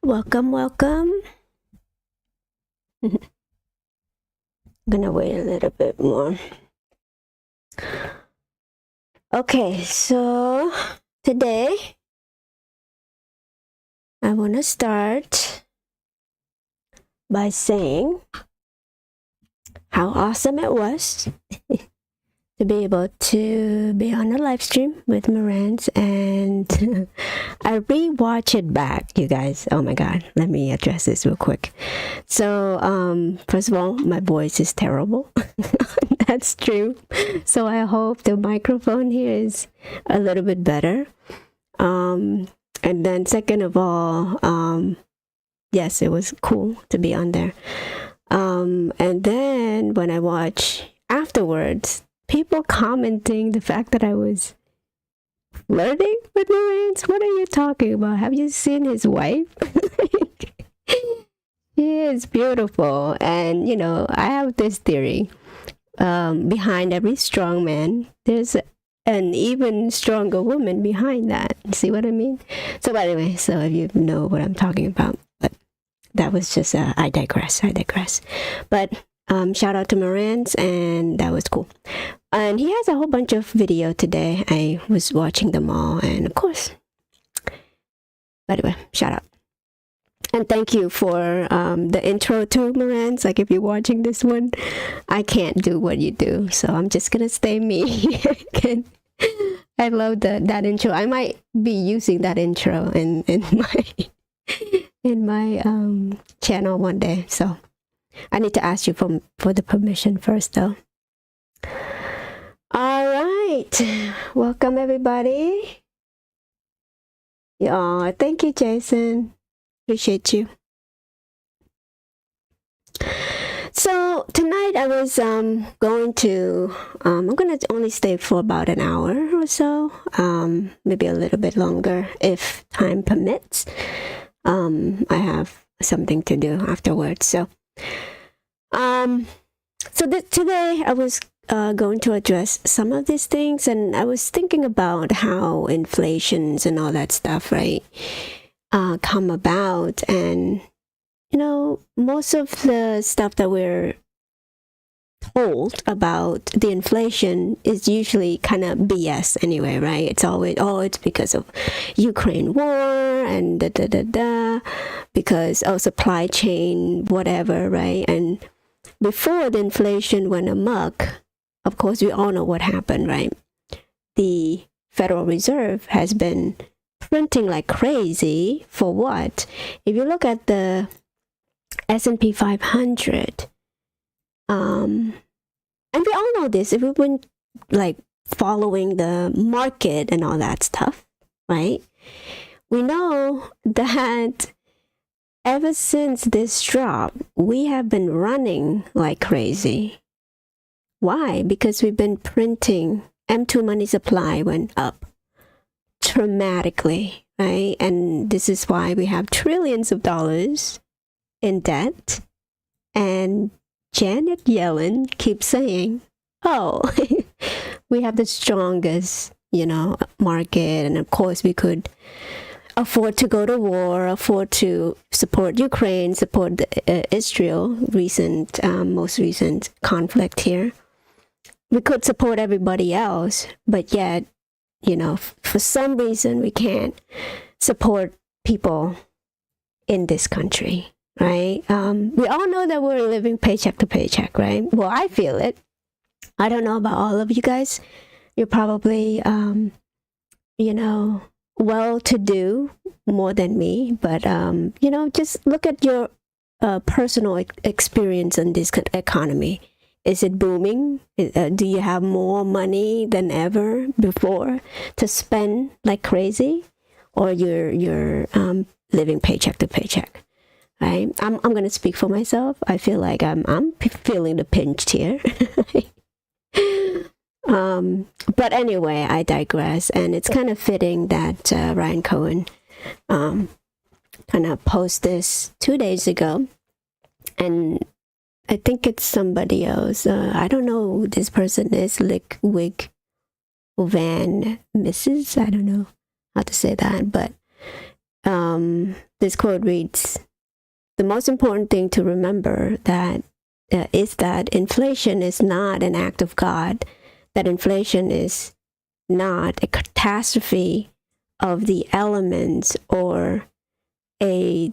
Welcome, welcome. I'm gonna wait a little bit more. Okay, so today I want to start by saying how awesome it was to be able to be on a live stream with Marantz, and I rewatch it back, you guys. Oh my god, let me address this real quick. So first of all, my voice is terrible. That's true. So I hope the microphone here is a little bit better. And then second of all, yes, it was cool to be on there. And then when I watch afterwards, people commenting the fact that I was flirting with Marantz. What are you talking about? Have you seen his wife? She is beautiful. And, you know, I have this theory. Behind every strong man, there's an even stronger woman behind that. See what I mean? So anyway, so if you know what I'm talking about, but that was just, I digress. But shout out to Marantz, and that was cool. And he has a whole bunch of video today. I was watching them all, and of course, by the way, shout out. And thank you for the intro to Marantz. Like, if you're watching this one, I can't do what you do, so I'm just gonna stay me. I love that intro. I might be using that intro in my channel one day. So I need to ask you for the permission first, though. All right, welcome everybody. Yeah, thank you, Jason. Appreciate you. So tonight I was going to I'm gonna only stay for about an hour or so, maybe a little bit longer if time permits. I have something to do afterwards. So today I was going to address some of these things, and I was thinking about how inflations and all that stuff, right, come about. And you know, most of the stuff that we're told about the inflation is usually kind of BS anyway, right? It's always, oh, it's because of Ukraine war and because supply chain, whatever, right? And before the inflation went amok, of course, we all know what happened, right? The Federal Reserve has been printing like crazy for what? If you look at the S&P 500, and we all know this, if we've been like following the market and all that stuff, right? We know that ever since this drop, we have been running like crazy. Why? Because we've been printing. M2 money supply went up dramatically, right? And this is why we have trillions of dollars in debt. And Janet Yellen keeps saying, oh, we have the strongest, market. And of course we could afford to go to war, afford to support Ukraine, support Israel, most recent conflict here. We could support everybody else, but yet, for some reason we can't support people in this country, right? We all know that we're living paycheck to paycheck, right? Well, I feel it. I don't know about all of you guys. You're probably, well-to-do more than me, but, just look at your personal experience in this economy. Is it booming? Do you have more money than ever before to spend like crazy, or you're living paycheck to paycheck? Right? I'm going to speak for myself. I feel like I'm feeling the pinch here. But anyway, I digress, and it's kind of fitting that Ryan Cohen kind of posted this 2 days ago, and I think it's somebody else. I don't know who this person is. Wig Van Mrs. I don't know how to say that, but this quote reads, "The most important thing to remember is that inflation is not an act of God, that inflation is not a catastrophe of the elements or a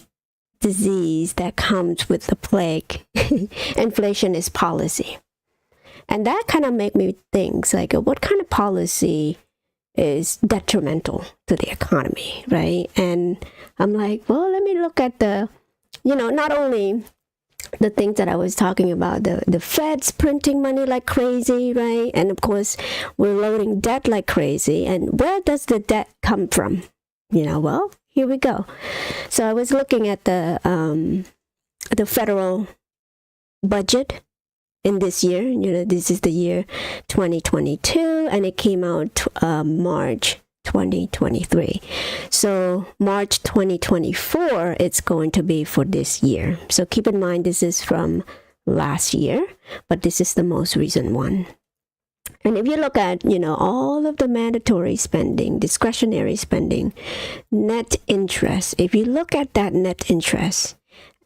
disease that comes with the plague. Inflation is policy." And that kind of made me think, like, what kind of policy is detrimental to the economy, right? And I'm like, well, let me look at not only the things that I was talking about, the Fed's printing money like crazy, right? And of course, we're loading debt like crazy. And where does the debt come from? Well, here we go. So I was looking at the federal budget in this year. This is the year 2022, and it came out March 2023. So March 2024, it's going to be for this year. So keep in mind, this is from last year, but this is the most recent one. And if you look at, all of the mandatory spending, discretionary spending, net interest, if you look at that net interest,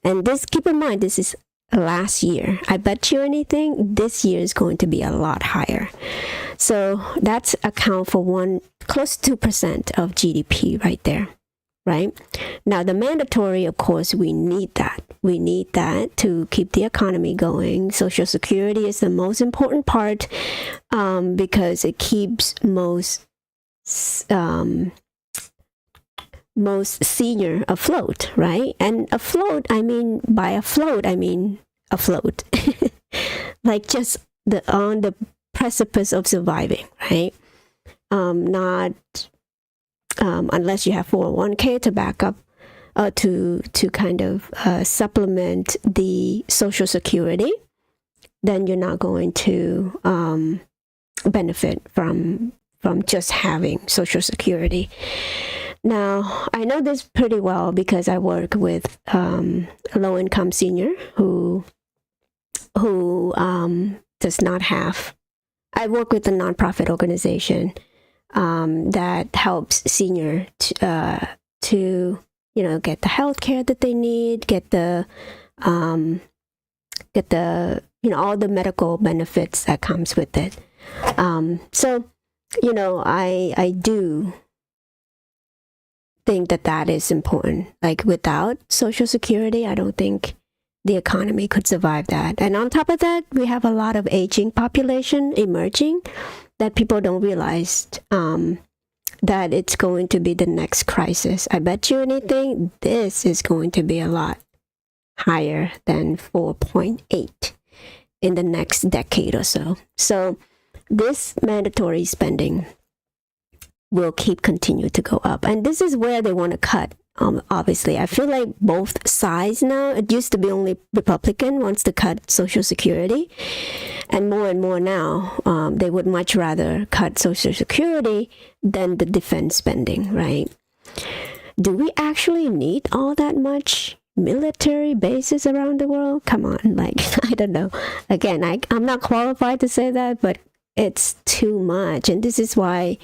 and this, keep in mind, this is last year. I bet you anything, this year is going to be a lot higher. So that's account for close to 2% of GDP right there, right? Now, the mandatory, of course, we need that. We need that to keep the economy going. Social Security is the most important part because it keeps most senior afloat, right? And afloat, by afloat, I mean afloat. Like just on the precipice of surviving, right? Not unless you have 401k to back up, to kind of supplement the Social Security, then you're not going to benefit from just having Social Security. Now, I know this pretty well because I work with a low-income senior who does not have. I work with a nonprofit organization that helps senior to get the health care that they need, get the all the medical benefits that comes with it. So I do think that is important. Like, without Social Security, I don't think the economy could survive that. And on top of that, we have a lot of aging population emerging that people don't realize that it's going to be the next crisis. I bet you anything, this is going to be a lot higher than 4.8 in the next decade or so. So this mandatory spending will continue to go up. And this is where they want to cut. Obviously, I feel like both sides now, it used to be only Republican wants to cut Social Security. And more now, they would much rather cut Social Security than the defense spending, right? Do we actually need all that much military bases around the world? Come on, I don't know. Again, I'm not qualified to say that, but it's too much. And this is why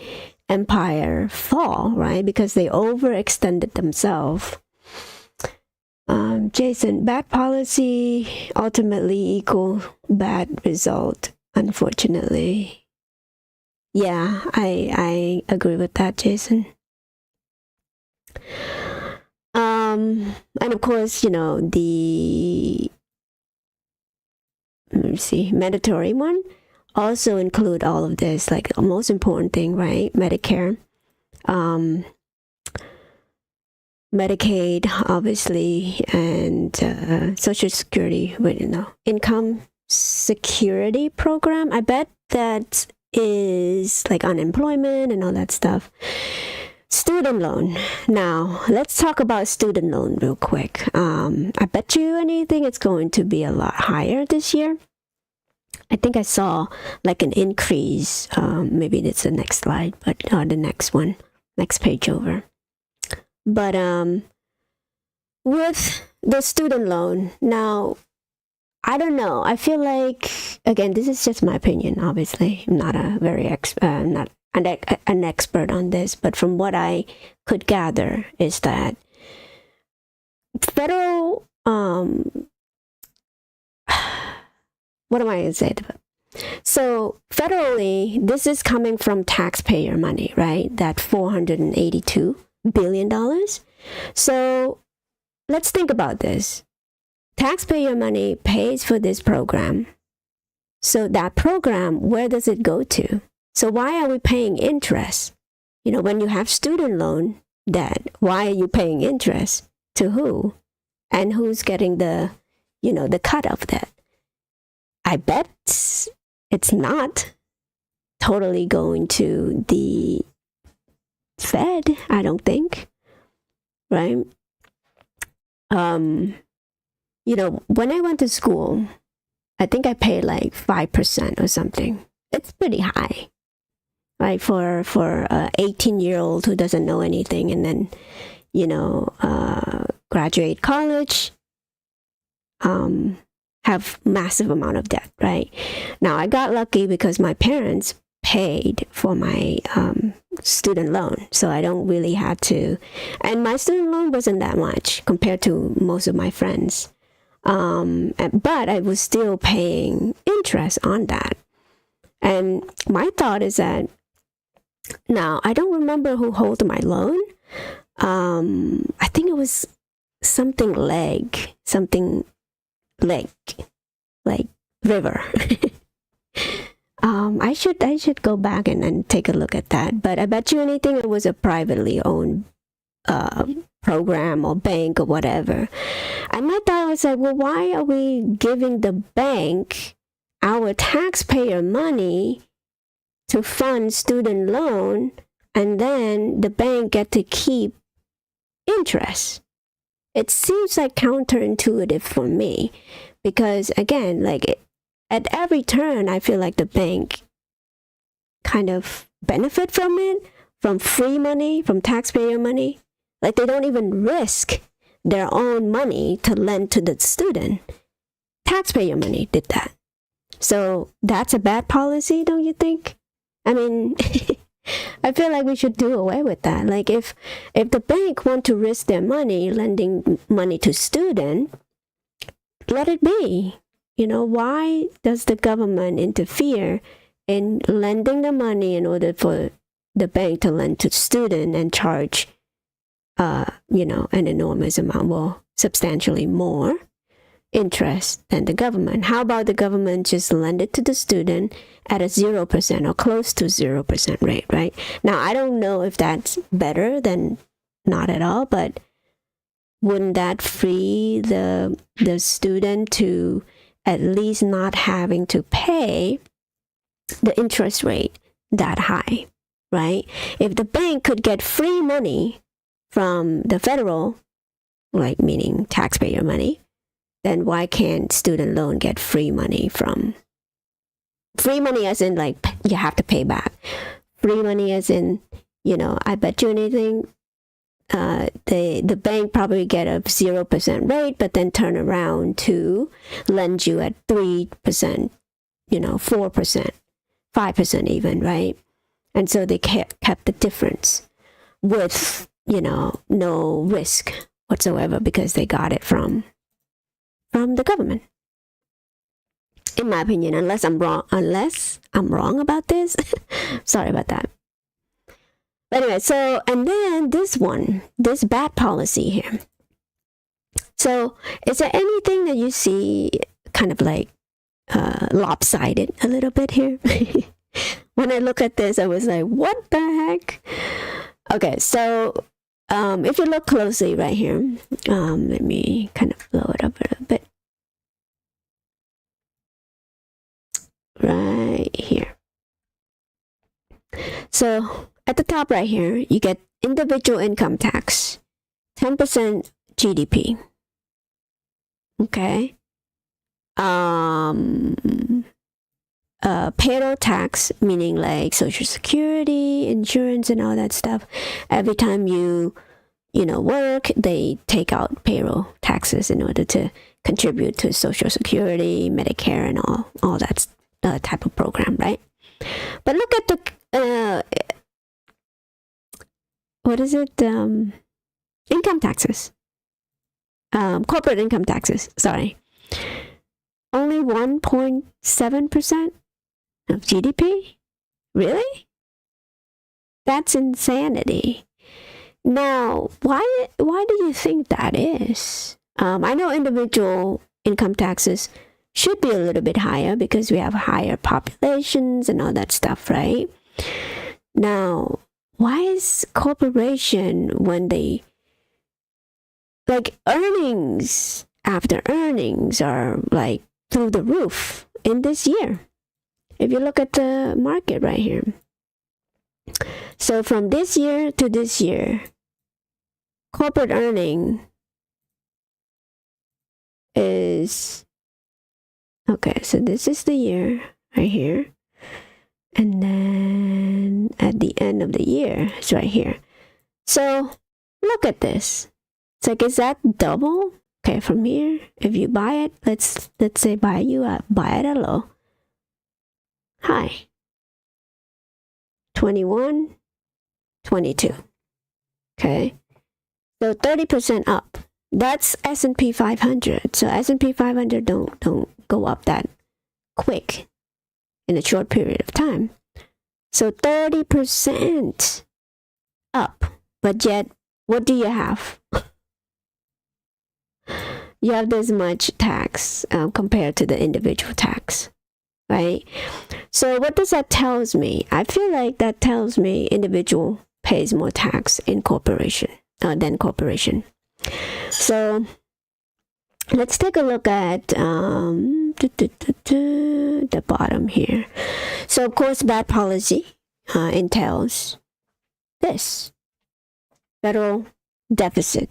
empire fall, right? Because they overextended themselves. Jason, bad policy ultimately equal bad result, unfortunately. Yeah, I agree with that, Jason. And of course, the mandatory one also include all of this, like the most important thing, right? Medicare, Medicaid, obviously, and Social Security, income security program. I bet that is like unemployment and all that stuff. Student loan. Now, let's talk about student loan real quick. I bet you anything it's going to be a lot higher this year. I think I saw like an increase. Maybe it's the next slide, but the next one, next page over. But with the student loan, now, I don't know. I feel like, again, this is just my opinion. Obviously, I'm not a very not an expert on this, but from what I could gather is that federal, what am I going to say? So federally, this is coming from taxpayer money, right? That $482 billion. So let's think about this. Taxpayer money pays for this program. So that program, where does it go to? So why are we paying interest? When you have student loan debt, why are you paying interest? To who? And who's getting the cut of that? I bet it's not totally going to the Fed, I don't think, right? When I went to school, I think I paid like 5% or something. It's pretty high, right? For a 18-year-old who doesn't know anything and then, graduate college, have massive amount of debt, right? Now, I got lucky because my parents paid for my student loan, so I don't really have to. And my student loan wasn't that much compared to most of my friends. But I was still paying interest on that. And my thought is that, now, I don't remember who held my loan. I think it was something like river. I should go back and take a look at that. But I bet you anything it was a privately owned program or bank or whatever. And my thought was like, well, why are we giving the bank our taxpayer money to fund student loan, and then the bank get to keep interest? It seems like counterintuitive for me, because again, at every turn, I feel like the bank kind of benefit from it, from free money, from taxpayer money. Like they don't even risk their own money to lend to the student. Taxpayer money did that. So that's a bad policy, don't you think? I mean, I feel like we should do away with that. Like if the bank want to risk their money lending money to student, let it be. Why does the government interfere in lending the money in order for the bank to lend to student and charge an enormous amount, well, substantially more interest than the government? How about the government just lend it to the student at a 0% or close to 0% rate, right? Now, I don't know if that's better than not at all, but wouldn't that free the student to at least not having to pay the interest rate that high, right? If the bank could get free money from the federal, like meaning taxpayer money, then why can't student loan get free money as in like you have to pay back? Free money as in, I bet you anything, the bank probably get a 0% rate, but then turn around to lend you at 3%, 4%, 5% even, right? And so they kept the difference with, no risk whatsoever because they got it from the government. In my opinion, unless I'm wrong about this. Sorry about that. But anyway, so, and then this bad policy here. So is there anything that you see kind of like lopsided a little bit here? When I look at this, I was like, what the heck? Okay, so if you look closely right here, let me kind of blow it up a little bit. Right here. So at the top right here, you get individual income tax, 10% GDP. Okay. Payroll tax, meaning like Social Security, insurance, and all that stuff. Every time you work, they take out payroll taxes in order to contribute to Social Security, Medicare, and all that type of program, right? But look at the what is it? Income taxes. corporate income taxes, sorry. Only 1.7% of GDP? Really? That's insanity. Now, why do you think that is? I know individual income taxes should be a little bit higher because we have higher populations and all that stuff, right? Now, why is corporation, when they, like, earnings after earnings are like through the roof in this year? If you look at the market right here. So from this year to this year, corporate earning is, okay, so this is the year right here. And then at the end of the year, it's right here. So look at this. It's like, is that double? Okay, from here, if you buy it, let's say buy it at low. High. 21, 22. Okay. So 30% up. That's S&P 500. So S&P 500 don't go up that quick in a short period of time. So 30% up. But yet, what do you have? You have this much tax compared to the individual tax, right? So what does that tells me? I feel like that tells me individual pays more tax in corporation than corporation. So let's take a look at the bottom here. So of course, bad policy entails this federal deficit.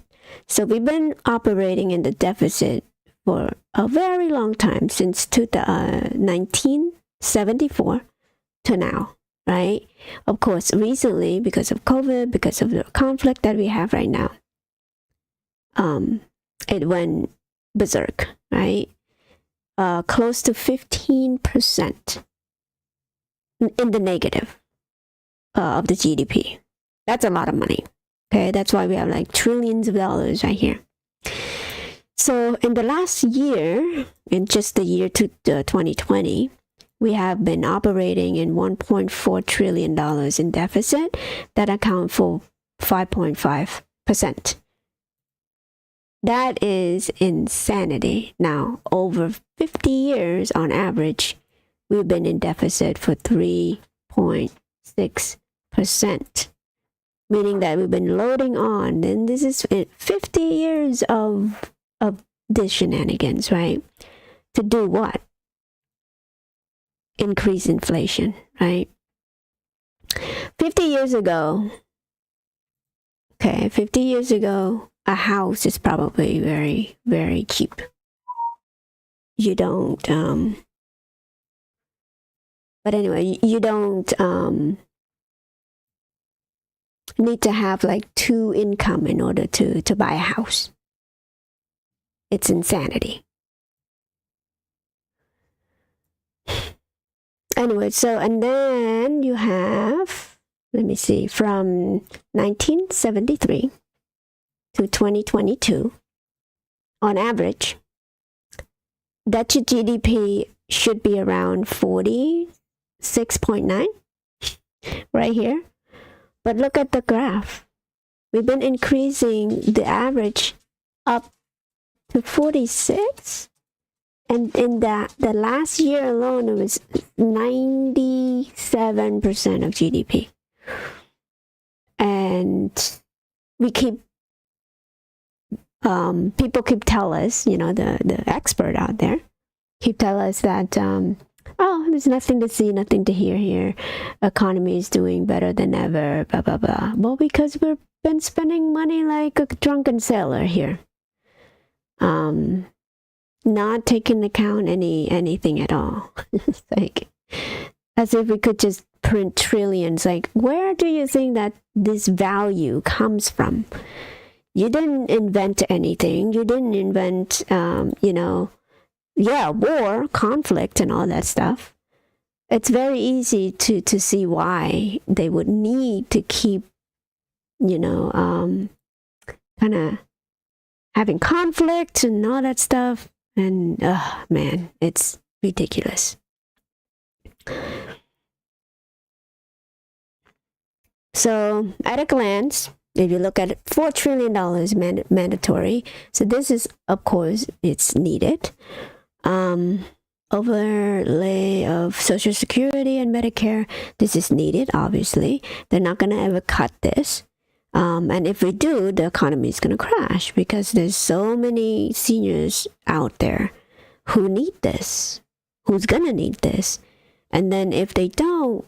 So we've been operating in the deficit for a very long time, since 1974 to now, right? Of course, recently, because of COVID, because of the conflict that we have right now, it went berserk, right? Close to 15% in the negative of the GDP. That's a lot of money. Okay, that's why we have like trillions of dollars right here. So in the last year, in just the year 2020, we have been operating in $1.4 trillion in deficit that account for 5.5%. That is insanity. Now, over 50 years on average, we've been in deficit for 3.6%. Meaning that we've been loading on, and this is 50 years of this shenanigans, right? To do what? Increase inflation, right? 50 years ago, a house is probably very, very cheap. You don't, but anyway, you don't, need to have like 2 income in order to buy a house. It's insanity. Anyway, so, and then you have, let me see, from 1973 to 2022, on average, that your GDP should be around 46.9, right here. But look at the graph. We've been increasing the average up to 46. And in the last year alone, it was 97% of GDP. And we keep, people keep telling us, the expert out there, keep telling us that, there's nothing to see, nothing to hear here. Economy is doing better than ever, blah, blah, blah. Well, because we've been spending money like a drunken sailor here. Not taking account anything at all. It's like, as if we could just print trillions. Like, where do you think that this value comes from? You didn't invent anything. You didn't invent, war, conflict, and all that stuff. It's very easy to see why they would need to keep, kind of having conflict and all that stuff. And man, it's ridiculous. So at a glance, if you look at it, $4 trillion mandatory. So this is, of course, it's needed. Overlay of Social Security and Medicare. This is needed, obviously. They're not going to ever cut this. And if we do, the economy is going to crash because there's so many seniors out there who need this, who's going to need this. And then if they don't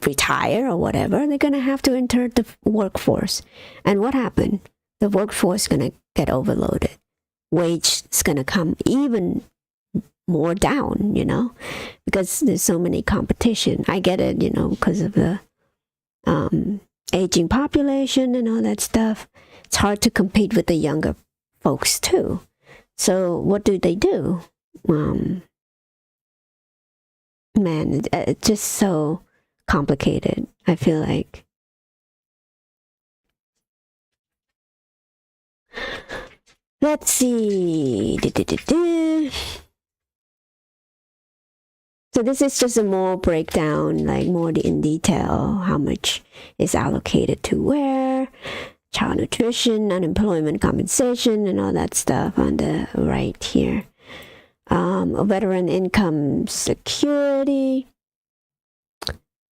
retire or whatever, they're going to have to enter the workforce. And what happened? The workforce is going to get overloaded. Wage is going to come even more down, because there's so many competition. I get it, because of the aging population and all that stuff. It's hard to compete with the younger folks too. So what do? Man, it's just so complicated, I feel like. Let's see. So this is just a more breakdown, like more in detail, how much is allocated to where, child nutrition, unemployment compensation, and all that stuff on the right here. Veteran income security,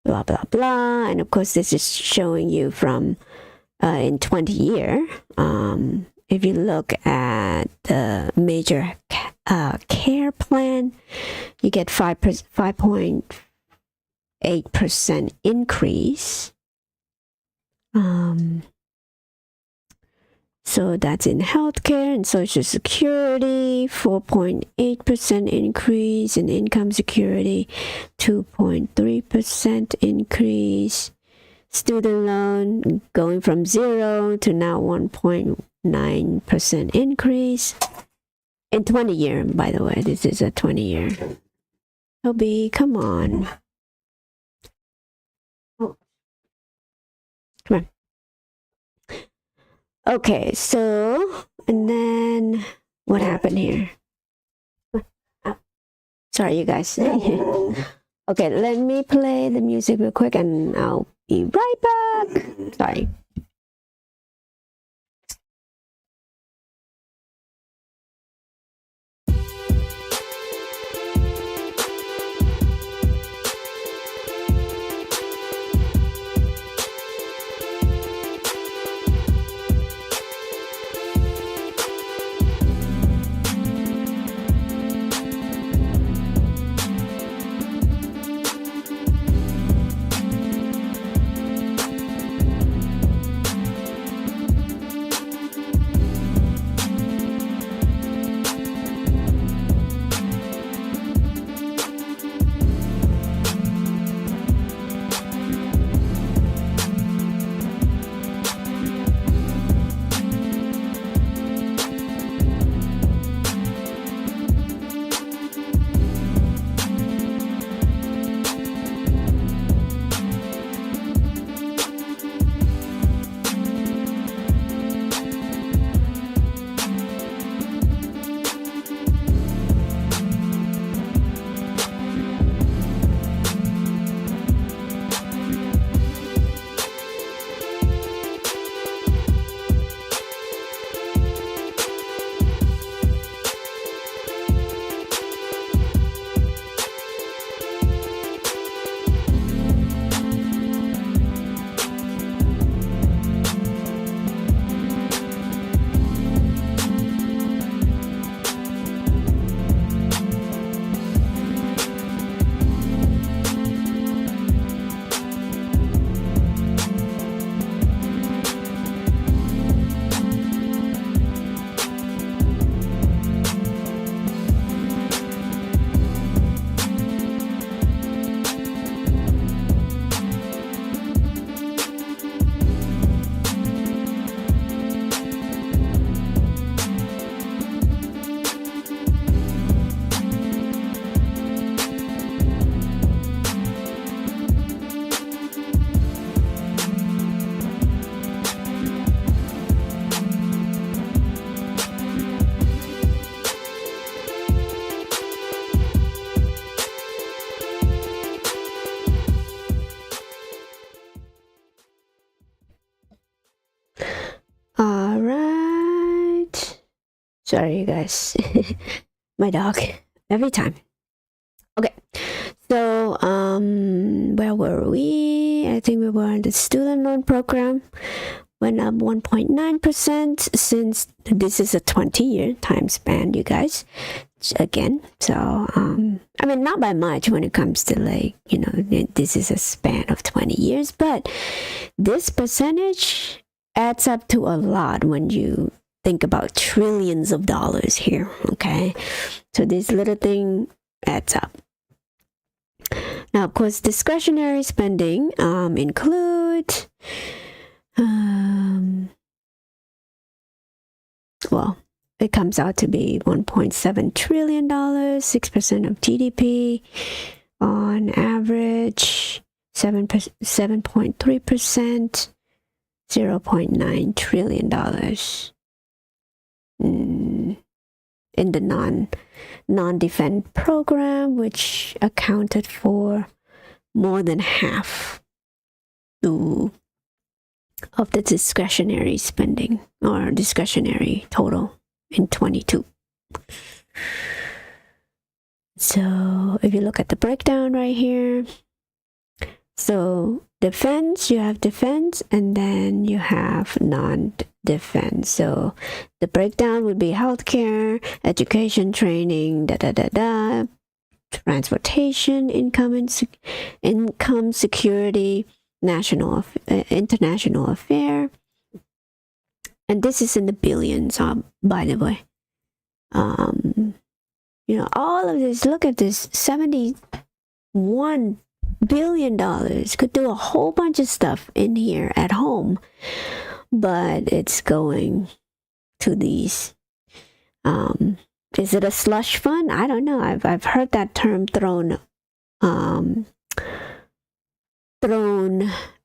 blah, blah, blah. And of course, this is showing you from in 20 year. If you look at the major care plan, you get 5.8% increase. So that's in healthcare and Social Security, 4.8% increase in income security, 2.3% increase. Student loan going from 0 to now 1.9% increase. In 20 year, by the way, this is a 20 year. Toby, come on. Oh. Come on. Okay, so, and then what happened here? Oh, sorry, you guys. Okay, let me play the music real quick and I'll be right back. Sorry. Sorry, you guys. My dog. Every time. Okay. So, where were we? I think we were in the student loan program. Went up 1.9% since this is a 20-year time span, you guys. Again, so I mean, not by much when it comes to, like, you know, this is a span of 20 years, but this percentage adds up to a lot when you think about trillions of dollars here. Okay, so this little thing adds up. Now, of course, discretionary spending include well, it comes out to be $1.7 trillion, 6% of GDP on average, 7.3%, $0.9 trillion in the non-defense program, which accounted for more than half of the discretionary spending or discretionary total in 22. So if you look at the breakdown right here, so defense, you have defense, and then you have non-defense. So the breakdown would be healthcare, education, training, transportation, income security, international affair, and this is in the billions, by the way. You know, all of this, look at this, $71 billion. Could do a whole bunch of stuff in here at home, but it's going to these. Is it a slush fund? I don't know. I've heard that term thrown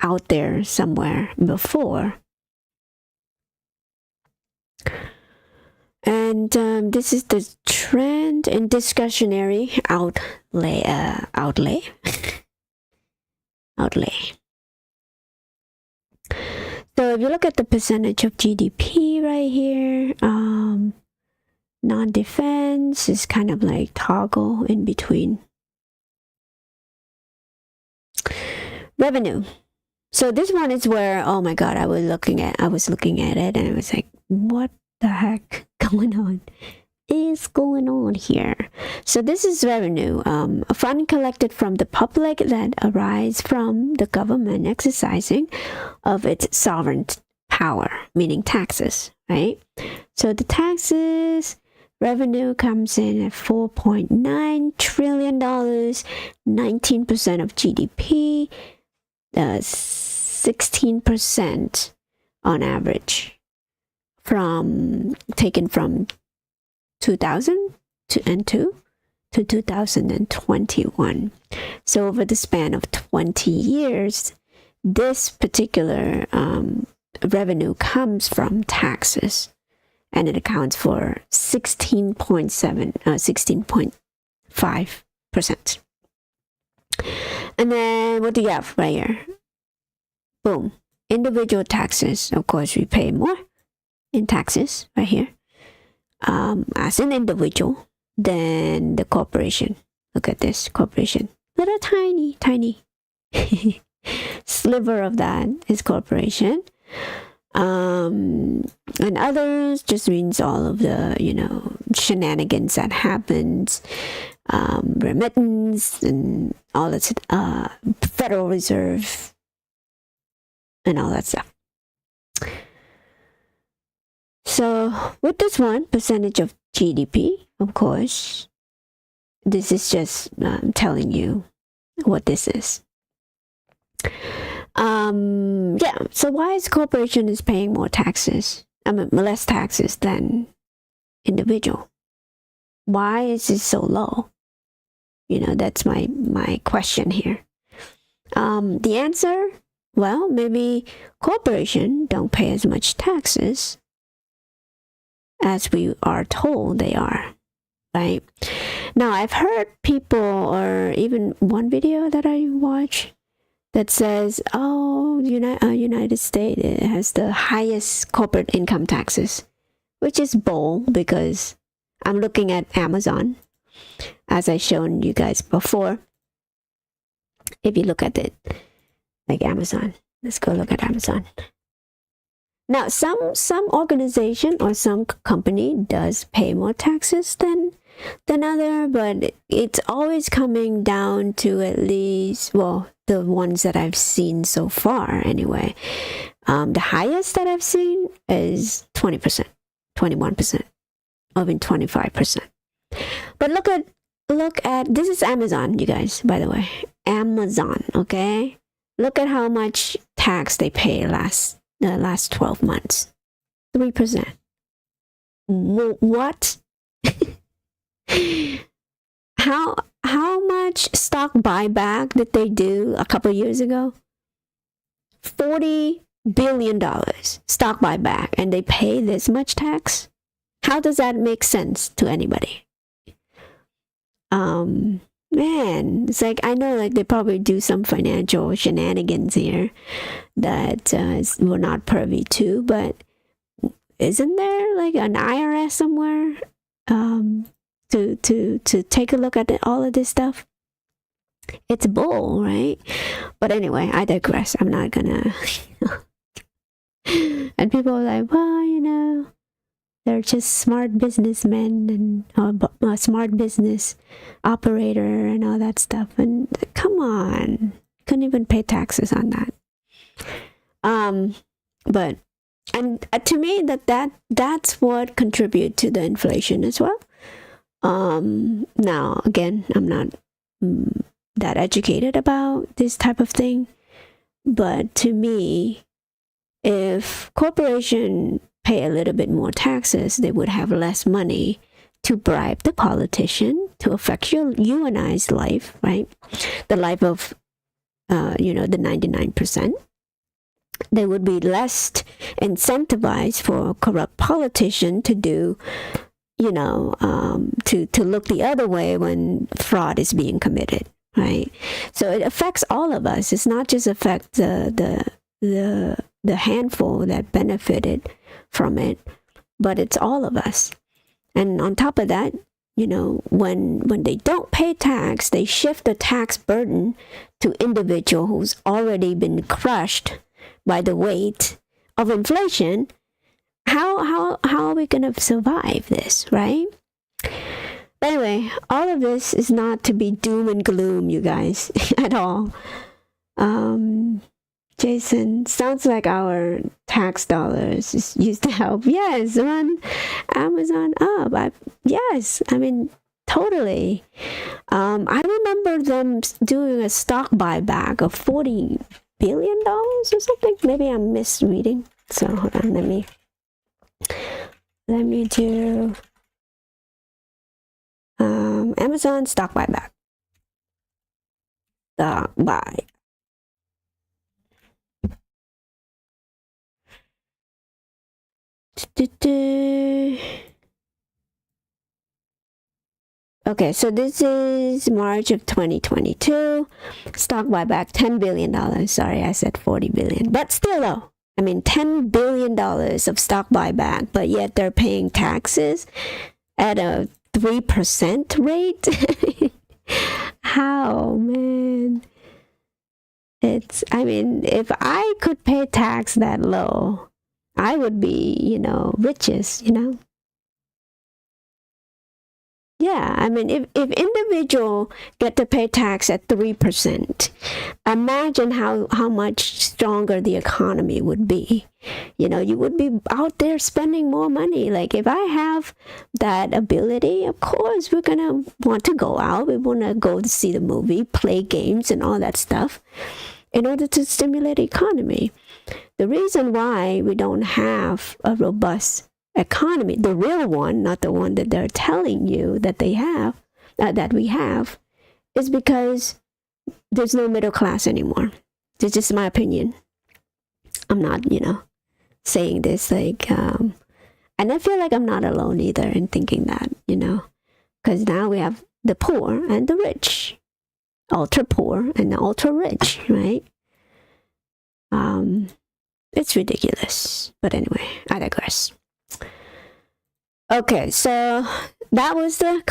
out there somewhere before. And this is the trend in discretionary outlay. So if you look at the percentage of GDP right here, non-defense is kind of like toggle in between. Revenue. So this one is where, oh my God, I was looking at it and it was like, what the heck is going on here? So this is revenue, a fund collected from the public that arise from the government exercising of its sovereign power, meaning taxes, right? So the taxes revenue comes in at $4.9 trillion, 19% of GDP, 16% on average, taken from 2002 to 2021. So over the span of 20 years, this particular revenue comes from taxes, and it accounts for 16.5%. And then what do you have right here? Boom. Individual taxes. Of course, we pay more in taxes right here as an individual than the corporation. Look at this corporation. Little tiny sliver of that is corporation. And others just means all of the, you know, shenanigans that happens, remittance and all that, Federal Reserve and all that stuff. So with this one, percentage of GDP, of course, this is just telling you what this is. Yeah, so why is corporation is paying more taxes? I mean, less taxes than individual. Why is it so low? You know, that's my question here. The answer, well, maybe corporation don't pay as much taxes as we are told they are, right? Now, I've heard people, or even one video that I watch that says, oh, United States has the highest corporate income taxes. which is bold because I'm looking at Amazon, as I shown you guys before. If you look at it, like Amazon, let's go look at Amazon. Now, some organization or some company does pay more taxes than other, but it's always coming down to at least, well, the ones that I've seen so far anyway. The highest that I've seen is 20%, 21%, or even 25%. But look at this is Amazon, you guys, by the way. Amazon, okay? Look at how much tax they pay the last 12 months. 3%. What? How much stock buyback did they do a couple years ago? $40 billion stock buyback, and they pay this much tax? How does that make sense to anybody? Man, it's like, I know like they probably do some financial shenanigans here that we're not privy to, but isn't there like an IRS somewhere to take a look at all of this stuff? It's bull, right? But anyway, I digress. I'm not gonna and people are like, well, you know, they're just smart businessmen and a smart business operator and all that stuff. And come on, couldn't even pay taxes on that. But to me, that's what contribute to the inflation as well. Now again, I'm not that educated about this type of thing, but to me, if corporation pay a little bit more taxes, they would have less money to bribe the politician to affect you and I's life, right? The life of, the 99%. They would be less incentivized for a corrupt politician to do, to look the other way when fraud is being committed, right? So it affects all of us. It's not just affect the handful that benefited from it, but it's all of us. And on top of that, when they don't pay tax, they shift the tax burden to individual who's already been crushed by the weight of inflation. How are we gonna survive this, right? But anyway, all of this is not to be doom and gloom, you guys, at all. Jason, sounds like our tax dollars is used to help. Yes, run Amazon up. Yes, I mean, totally. I remember them doing a stock buyback of $40 billion or something. Maybe I'm misreading. So hold on, let me do Amazon stock buyback. Stock buy. Okay, so this is March of 2022. Stock buyback, $10 billion. Sorry, I said 40 billion. But still though, I mean, $10 billion of stock buyback, but yet they're paying taxes at a 3% rate. How, man? If I could pay tax that low, I would be, richest, Yeah, I mean, if individual get to pay tax at 3%, imagine how much stronger the economy would be. You would be out there spending more money. Like, if I have that ability, of course, we're going to want to go out. We want to go to see the movie, play games, and all that stuff in order to stimulate the economy. The reason why we don't have a robust economy, the real one, not the one that they're telling you that they have, that we have, is because there's no middle class anymore. It's just my opinion. I'm not, saying this like, and I feel like I'm not alone either in thinking that, because now we have the poor and the rich, ultra poor and the ultra rich, right? It's ridiculous. But anyway, I digress. Okay, so that was the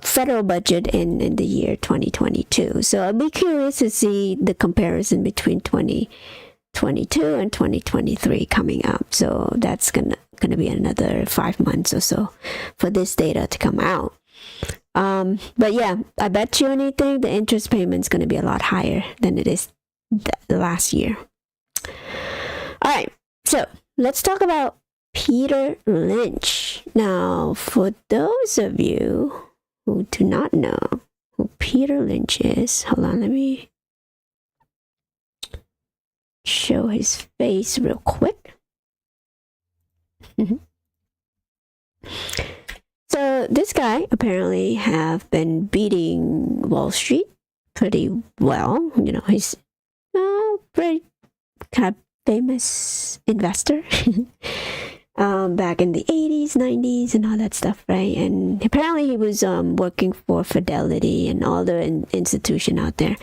federal budget in the year 2022. So I'd be curious to see the comparison between 2022 and 2023 coming up. So that's gonna be another 5 months or so for this data to come out. But yeah, I bet you anything the interest payment's gonna be a lot higher than it is the last year. All right, so let's talk about Peter Lynch. Now, for those of you who do not know who Peter Lynch is, hold on, let me show his face real quick. So this guy apparently have been beating Wall Street pretty well. You know, he's a pretty kind of famous investor. Back in the 80s, 90s, and all that stuff, right? And apparently he was working for Fidelity and all the institution out there.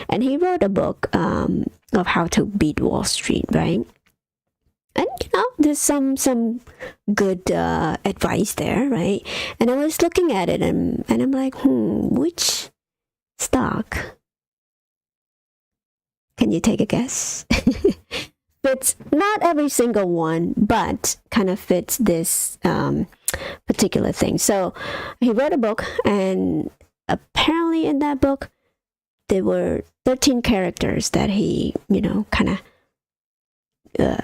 And he wrote a book of how to beat Wall Street, right? And, you know, there's some good advice there, right? And I was looking at it and I'm like, which stock? Can you take a guess? Fits not every single one, but kind of fits this particular thing. So he wrote a book, and apparently in that book there were 13 characters that he, you know, kind of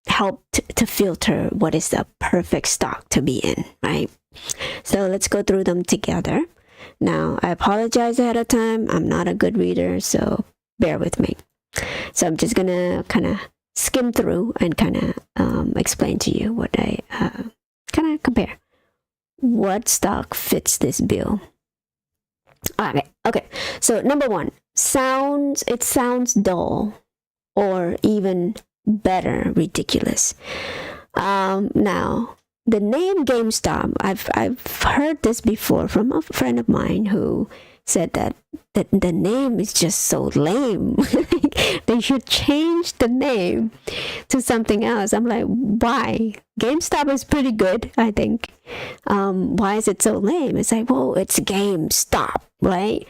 helped to filter what is the perfect stock to be in, right? So let's go through them together. Now, I apologize ahead of time. I'm not a good reader, so bear with me. So I'm just gonna kind of skim through and kind of explain to you what I kind of compare. What stock fits this bill? Okay. So number one, it sounds dull, or even better, ridiculous. Now, the name GameStop, I've heard this before from a friend of mine who said that the name is just so lame. They should change the name to something else. I'm like, why? GameStop is pretty good, I think. Why is it so lame? It's like, well, it's GameStop, right?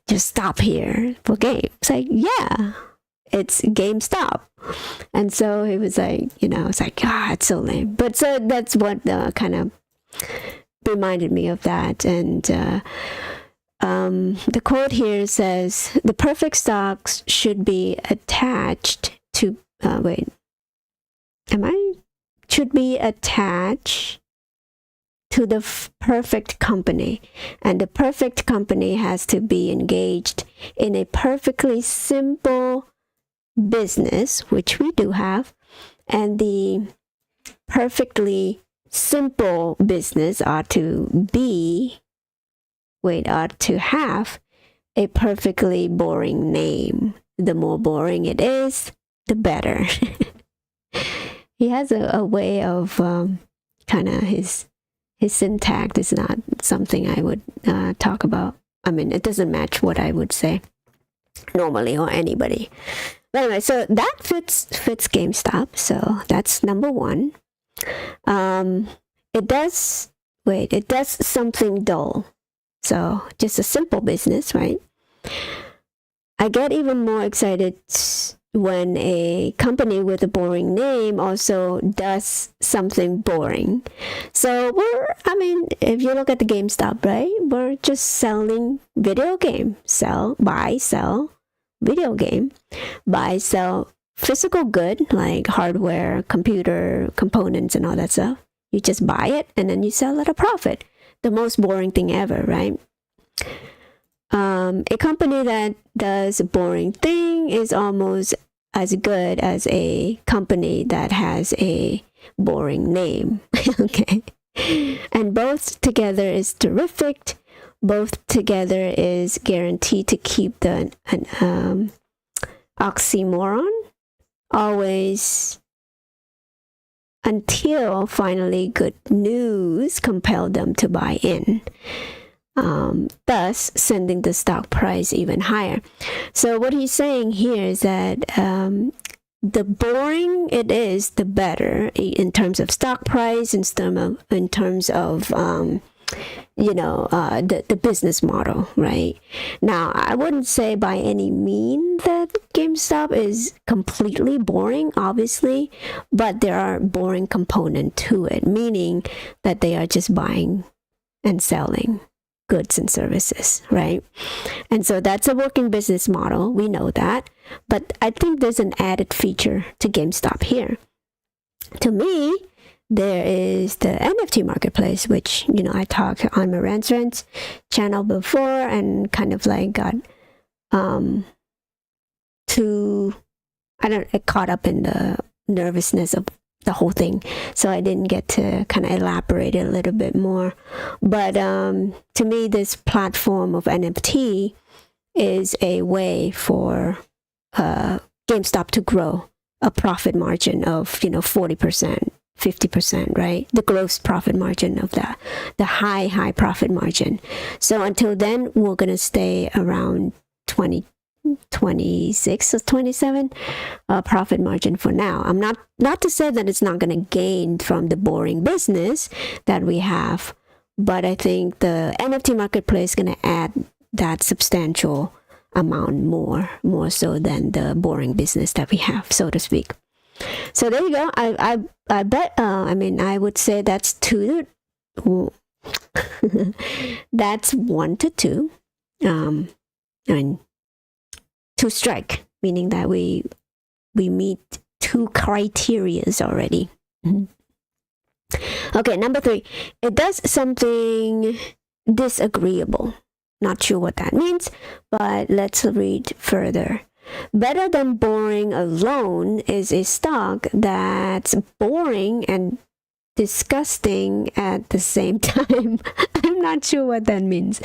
Just stop here for game. It's like, yeah, it's GameStop. And so he was like, you know, it's like, it's so lame. But so that's what kind of reminded me of that. And the quote here says, the perfect stocks should be attached to, should be attached to the perfect company. And the perfect company has to be engaged in a perfectly simple business, which we do have. And the perfectly simple business ought to have a perfectly boring name. The more boring it is, the better. He has a way of kind of his syntax is not something I would talk about. I mean, it doesn't match what I would say normally or anybody. But anyway, so that fits GameStop. So that's number one. It does something dull. So just a simple business, right? I get even more excited when a company with a boring name also does something boring. So if you look at the GameStop, right? We're just selling video game. Buy, sell video game. Buy, sell physical good like hardware, computer components and all that stuff. You just buy it and then you sell at a profit. The most boring thing ever, right? A company that does a boring thing is almost as good as a company that has a boring name. Okay. And both together is terrific. Both together is guaranteed to keep the oxymoron always, until finally good news compelled them to buy in, thus sending the stock price even higher. So what he's saying here is that the boring it is, the better in terms of stock price, in terms of the business model, right? Now, I wouldn't say by any means that GameStop is completely boring, obviously, but there are boring component to it, meaning that they are just buying and selling goods and services, right? And so that's a working business model. We know that. But I think there's an added feature to GameStop here. To me, there is the NFT marketplace, which, I talked on my Rants channel before and kind of like got caught up in the nervousness of the whole thing. So I didn't get to kind of elaborate it a little bit more. But to me, this platform of NFT is a way for GameStop to grow a profit margin of, 40%. 50%, right? The gross profit margin of that, the high profit margin. So until then, we're going to stay around 26 or 27 profit margin for now. I'm not to say that it's not going to gain from the boring business that we have, but I think the NFT marketplace is going to add that substantial amount more so than the boring business that we have, so to speak. So there you go. I bet. I would say that's that's 1 to 2. And 2 strike, meaning that we meet 2 criterias already. Okay, number 3. It does something disagreeable. Not sure what that means, but let's read further. Better than boring alone is a stock that's boring and disgusting at the same time. I'm not sure what that means.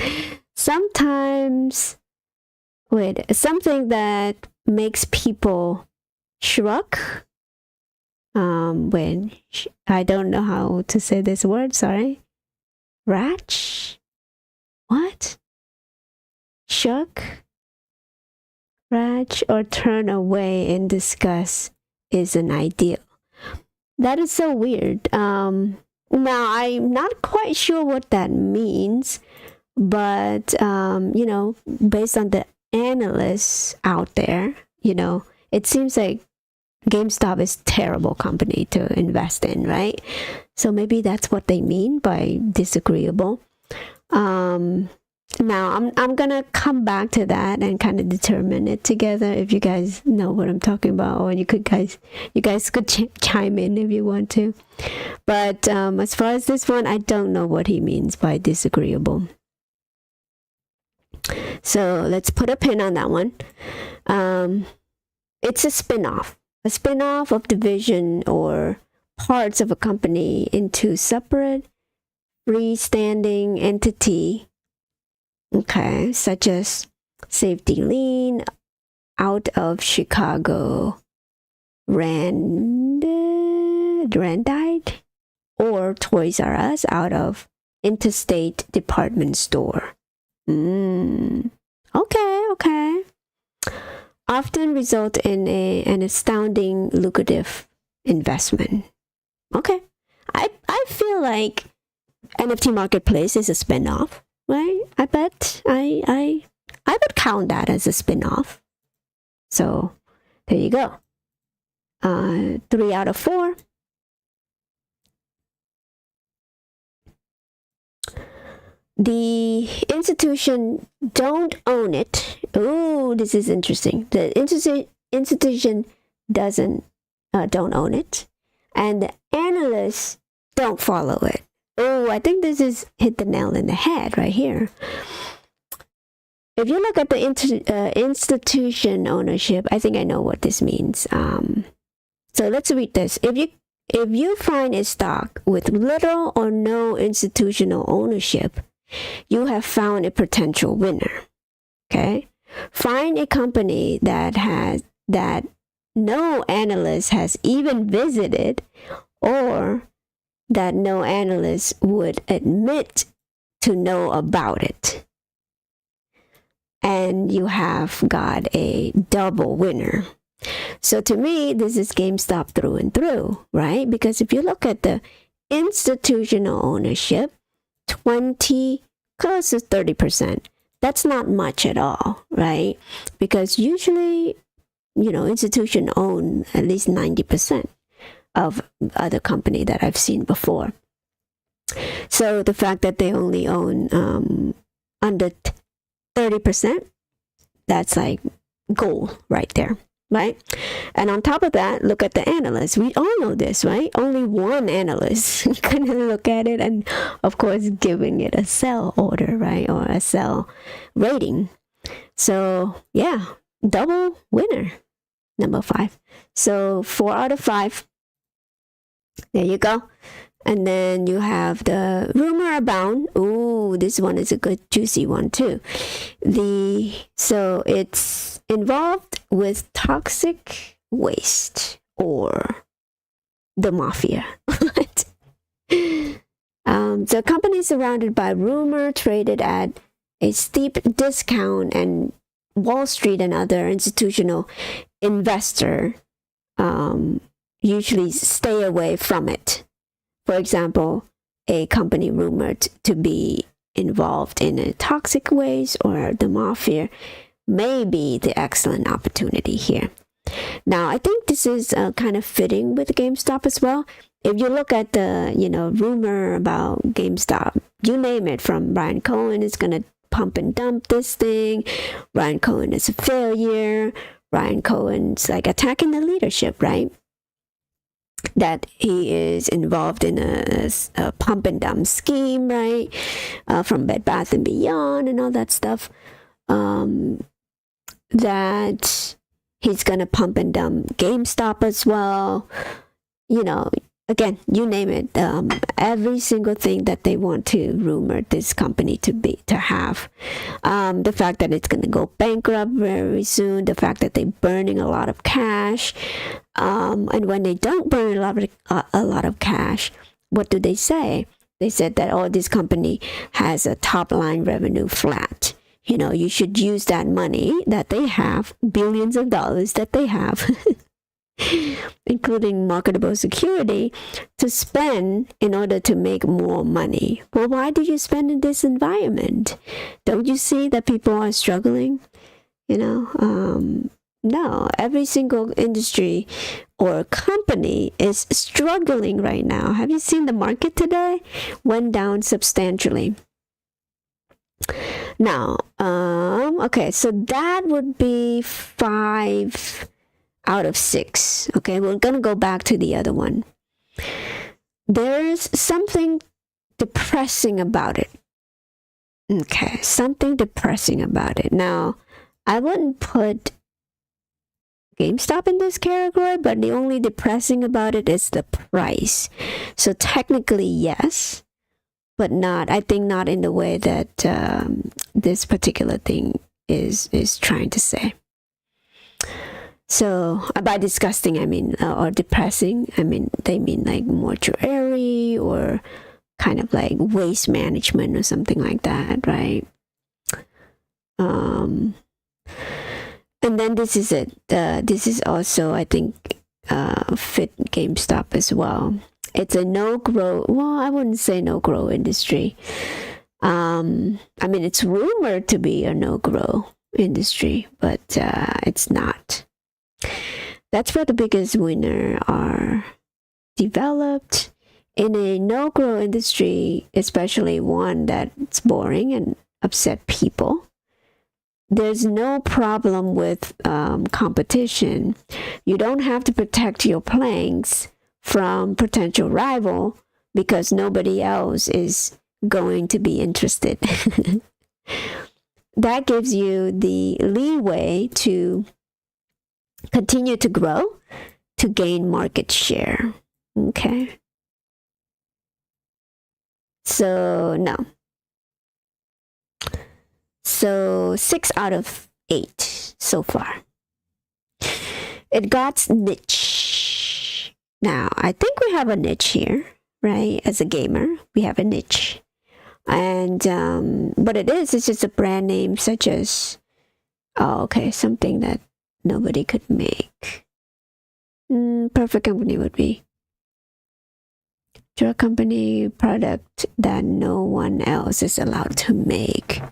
Something that makes people shrug. I don't know how to say this word, sorry. Ratch? What? Shrug? Ratch or turn away in disgust is an ideal. That is so weird. Now, I'm not quite sure what that means, but, based on the analysts out there, it seems like GameStop is a terrible company to invest in, right? So maybe that's what they mean by disagreeable. Now, I'm gonna come back to that and kind of determine it together. If you guys know what I'm talking about, or you guys could chime in if you want to. But as far as this one, I don't know what he means by disagreeable. So let's put a pin on that one. It's a spin-off of division or parts of a company into separate, freestanding entity. Okay, such as Safety Lean out of Chicago, Randite, or Toys R Us out of Interstate Department Store. Okay. Often result in an astounding lucrative investment. Okay, I feel like NFT Marketplace is a spin-off. Right? I bet I would count that as a spin-off. So there you go. 3 out of 4. The institution don't own it. Oh, this is interesting. The institution don't own it, and the analysts don't follow it. Oh, I think this is hit the nail in the head right here. If you look at the institution ownership, I think I know what this means. So let's read this. If you find a stock with little or no institutional ownership, you have found a potential winner. Okay? Find a company that no analyst has even visited, or that no analyst would admit to know about it. And you have got a double winner. So to me, this is GameStop through and through, right? Because if you look at the institutional ownership, 20, close to 30%. That's not much at all, right? Because usually, institution own at least 90% of other company that I've seen before. So the fact that they only own under 30%, that's like gold right there, right? And on top of that, look at the analysts. We all know this, right? Only one analyst can look at it and, of course, giving it a sell order, right? Or a sell rating. So, yeah, double winner, number 5. So 4 out of 5. There you go. And then you have the rumor abound. Ooh, this one is a good juicy one too. So it's involved with toxic waste or the mafia. So companies surrounded by rumor traded at a steep discount, and Wall Street and other institutional investor usually stay away from it. For example, a company rumored to be involved in a toxic waste or the mafia may be the excellent opportunity here. Now, I think this is kind of fitting with GameStop as well. If you look at the, rumor about GameStop, you name it, from Ryan Cohen is going to pump and dump this thing. Ryan Cohen is a failure. Ryan Cohen's like attacking the leadership, right? That he is involved in a pump and dump scheme, right? From Bed Bath & Beyond and all that stuff. That he's going to pump and dump GameStop as well. Again, you name it. Every single thing that they want to rumor this company to have. The fact that it's going to go bankrupt very soon. The fact that they're burning a lot of cash. And when they don't burn a lot of cash, what do they say? They said that, this company has a top line revenue flat. You should use that money that they have, billions of dollars that they have, including marketable security, to spend in order to make more money. Well, why do you spend in this environment? Don't you see that people are struggling? No, every single industry or company is struggling right now. Have you seen the market today? Went down substantially. Now, okay, so that would be 5 out of 6. Okay, we're going to go back to the other one. There's something depressing about it. Okay, something depressing about it. Now, I wouldn't put GameStop in this category, but the only depressing about it is the price. So technically, yes, but I think not in the way that this particular thing is trying to say. So by disgusting, I mean, or depressing, I mean, they mean like mortuary or kind of like waste management or something like that, right? And then this is it. This is also, I think, fit GameStop as well. It's a no-grow, well, I wouldn't say no-grow industry. I mean, it's rumored to be a no-grow industry, but it's not. That's where the biggest winner are developed in a no-grow industry, especially one that's boring and upset people. There's no problem with competition. You don't have to protect your planks from potential rival because nobody else is going to be interested. That gives you the leeway to continue to grow, to gain market share. Okay. So, no. So 6 out of 8 so far. It got niche. Now, I think we have a niche here, right? As a gamer, we have a niche. And what it is, it's just a brand name such as, something that nobody could make. Perfect company would be drug company product that no one else is allowed to make.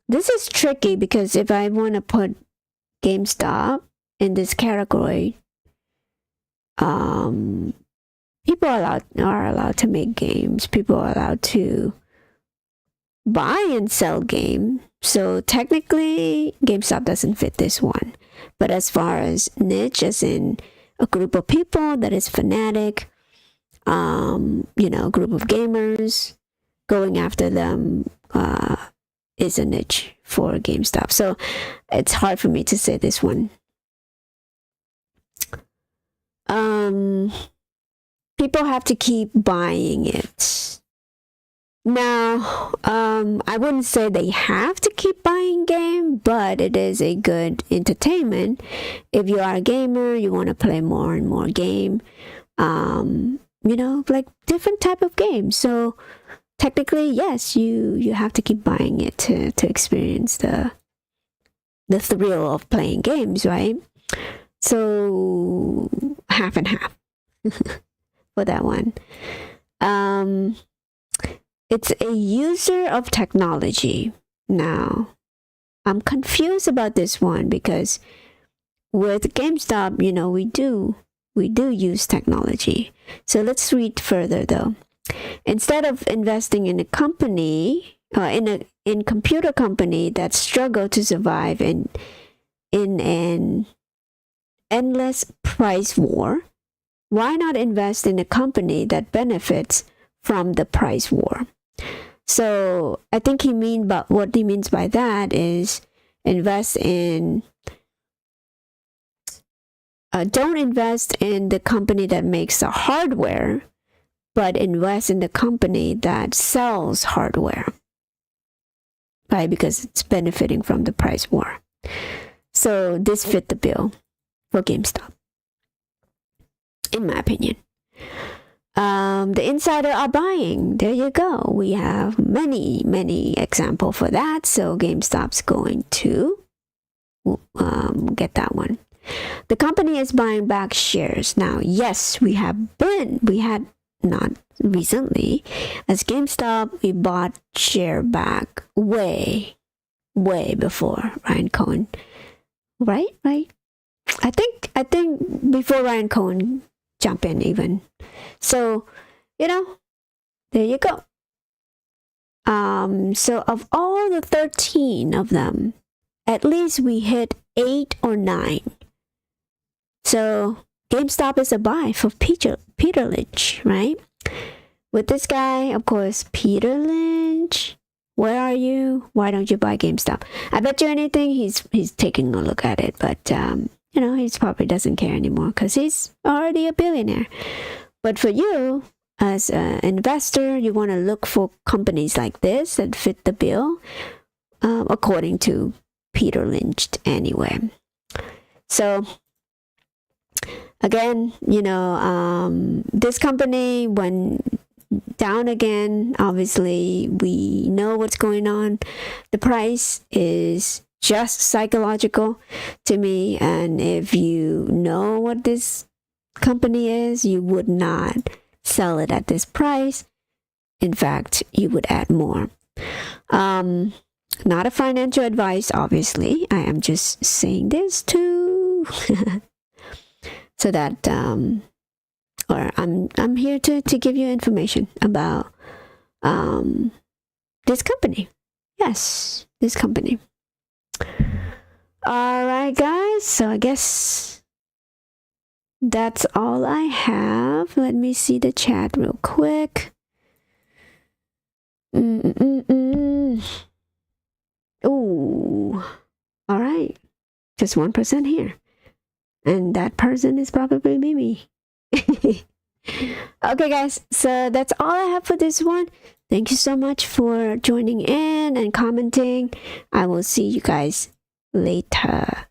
This is tricky because if I want to put GameStop in this category, people are allowed to make games. People are allowed to buy and sell games. So technically, GameStop doesn't fit this one. But as far as niche, as in a group of people that is fanatic, a group of gamers, going after them is a niche for GameStop. So it's hard for me to say this one. People have to keep buying it. Now, I wouldn't say they have to keep buying game, but it is a good entertainment. If you are a gamer, you want to play more and more game, like different type of games. So technically, yes, you have to keep buying it to experience the thrill of playing games, right? So half and half for that one. It's a user of technology. Now, I'm confused about this one because with GameStop, we do use technology. So let's read further though. Instead of investing in a company, in computer company that struggle to survive in an endless price war, why not invest in a company that benefits from the price war? So I think what he means by that is invest in don't invest in the company that makes the hardware, but invest in the company that sells hardware, right? Because it's benefiting from the price war. So this fit the bill for GameStop, in my opinion. The insider are buying. There you go. We have many examples for that. So GameStop's going to get that one. The company is buying back shares. Now, yes, we had not recently. As GameStop, we bought share back way before Ryan Cohen. Right? I think before Ryan Cohen jump in even. So, there you go. So of all the 13 of them, at least we hit 8 or 9. So GameStop is a buy for Peter Lynch, right? With this guy, of course, Peter Lynch. Where are you? Why don't you buy GameStop? I bet you anything he's taking a look at it, but he probably doesn't care anymore because he's already a billionaire. But for you, as an investor, you want to look for companies like this that fit the bill, according to Peter Lynch anyway. So again, this company went down again. Obviously, we know what's going on. The price is just psychological to me, and if you know what this company is, you would not sell it at this price. In fact, you would add more. Not a financial advice, obviously. I am just saying this too, so that I'm here to give you information about this company. Yes, this company. All right, guys. So I guess that's all I have. Let me see the chat real quick. Ooh. All right. Just 1% here. And that person is probably me. Okay, guys. So that's all I have for this one. Thank you so much for joining in and commenting. I will see you guys later.